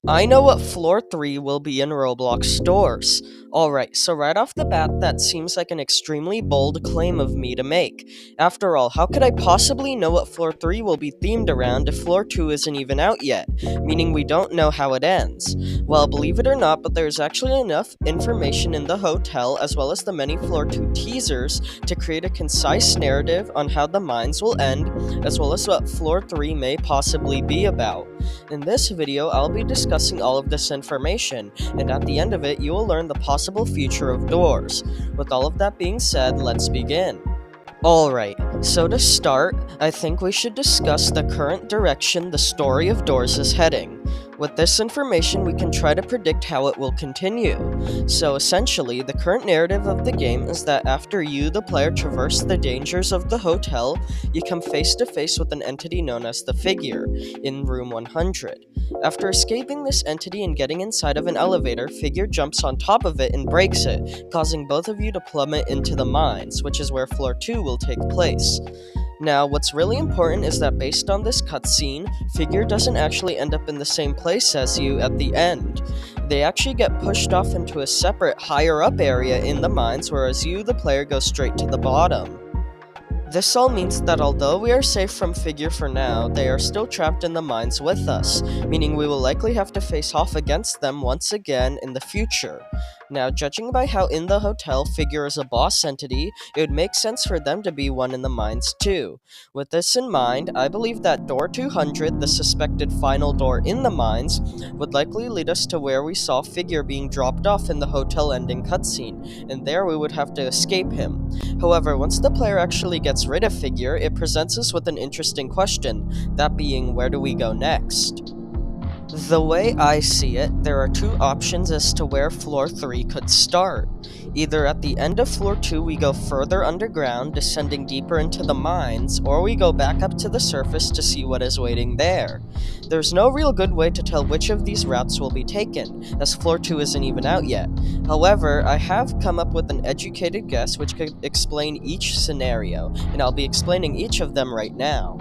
I know what floor 3 will be in Roblox stores. Alright, so right off the bat, that seems like an extremely bold claim of me to make. After all, how could I possibly know what floor 3 will be themed around if floor 2 isn't even out yet? Meaning we don't know how it ends. Well, believe it or not, but there's actually enough information in the hotel as well as the many floor 2 teasers to create a concise narrative on how the mines will end, as well as what floor 3 may possibly be about. In this video, I'll be discussing all of this information, and at the end of it, you will learn the possible future of doors. With all of that being said, let's begin. Alright, so to start, I think we should discuss the current direction the story of Doors is heading. With this information, we can try to predict how it will continue. So essentially, the current narrative of the game is that after you, the player, traverse the dangers of the hotel, you come face to face with an entity known as the Figure, in room 100. After escaping this entity and getting inside of an elevator, Figure jumps on top of it and breaks it, causing both of you to plummet into the mines, which is where floor 2 will take place. Now, what's really important is that based on this cutscene, Figure doesn't actually end up in the same place as you at the end. They actually get pushed off into a separate, higher up area in the mines, whereas you, the player, go straight to the bottom. This all means that although we are safe from Figure for now, they are still trapped in the mines with us, meaning we will likely have to face off against them once again in the future. Now, judging by how in the hotel Figure is a boss entity, it would make sense for them to be one in the mines too. With this in mind, I believe that door 200, the suspected final door in the mines, would likely lead us to where we saw Figure being dropped off in the hotel ending cutscene, and there we would have to escape him. However, once the player actually gets rid of Figure, it presents us with an interesting question, that being, where do we go next? The way I see it, there are two options as to where floor 3 could start. Either at the end of floor 2 we go further underground, descending deeper into the mines, or we go back up to the surface to see what is waiting there. There's no real good way to tell which of these routes will be taken, as floor 2 isn't even out yet. However, I have come up with an educated guess which could explain each scenario, and I'll be explaining each of them right now.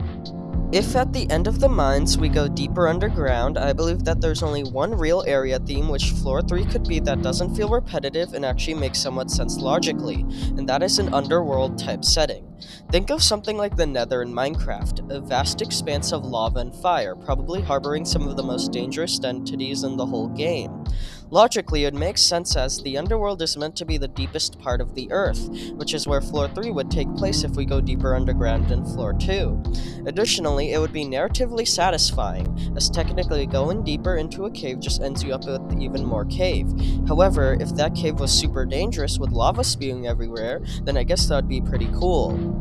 If at the end of the mines we go deeper underground, I believe that there's only one real area theme which floor 3 could be that doesn't feel repetitive and actually makes somewhat sense logically, and that is an underworld type setting. Think of something like the Nether in Minecraft, a vast expanse of lava and fire, probably harboring some of the most dangerous entities in the whole game. Logically, it makes sense as the underworld is meant to be the deepest part of the earth, which is where floor 3 would take place if we go deeper underground in floor 2. Additionally, it would be narratively satisfying, as technically going deeper into a cave just ends you up with even more cave. However, if that cave was super dangerous with lava spewing everywhere, then I guess that would be pretty cool.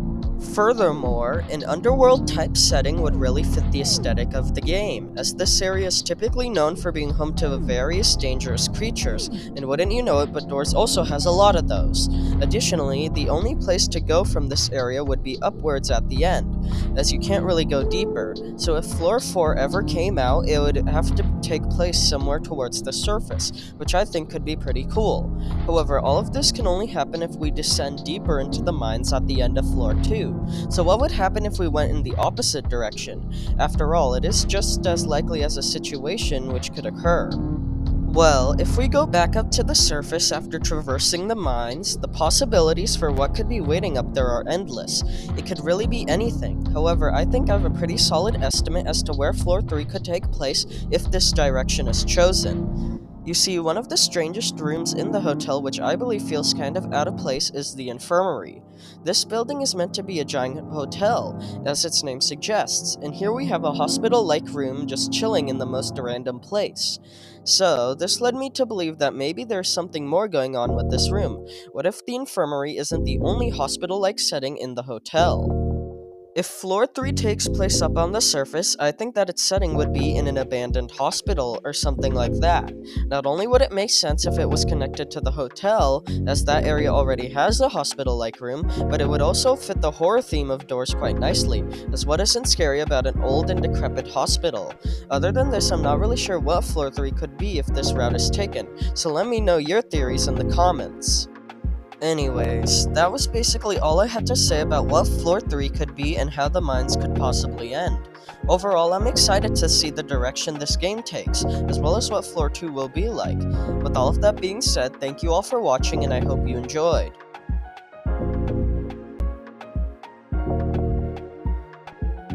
Furthermore, an underworld type setting would really fit the aesthetic of the game, as this area is typically known for being home to various dangerous creatures, and wouldn't you know it, but Doors also has a lot of those. Additionally, the only place to go from this area would be upwards at the end, as you can't really go deeper, so if floor 4 ever came out, it would have to take place somewhere towards the surface, which I think could be pretty cool. However, all of this can only happen if we descend deeper into the mines at the end of floor 2. So what would happen if we went in the opposite direction? After all, it is just as likely as a situation which could occur. Well, if we go back up to the surface after traversing the mines, the possibilities for what could be waiting up there are endless. It could really be anything. However, I think I have a pretty solid estimate as to where floor 3 could take place if this direction is chosen. You see, one of the strangest rooms in the hotel which I believe feels kind of out of place is the infirmary. This building is meant to be a giant hotel, as its name suggests, and here we have a hospital-like room just chilling in the most random place. So, this led me to believe that maybe there's something more going on with this room. What if the infirmary isn't the only hospital-like setting in the hotel? If floor 3 takes place up on the surface, I think that its setting would be in an abandoned hospital or something like that. Not only would it make sense if it was connected to the hotel, as that area already has a hospital-like room, but it would also fit the horror theme of Doors quite nicely, as what isn't scary about an old and decrepit hospital? Other than this, I'm not really sure what floor 3 could be if this route is taken, so let me know your theories in the comments. Anyways, that was basically all I had to say about what Floor 3 could be and how the mines could possibly end. Overall, I'm excited to see the direction this game takes, as well as what Floor 2 will be like. With all of that being said, thank you all for watching and I hope you enjoyed.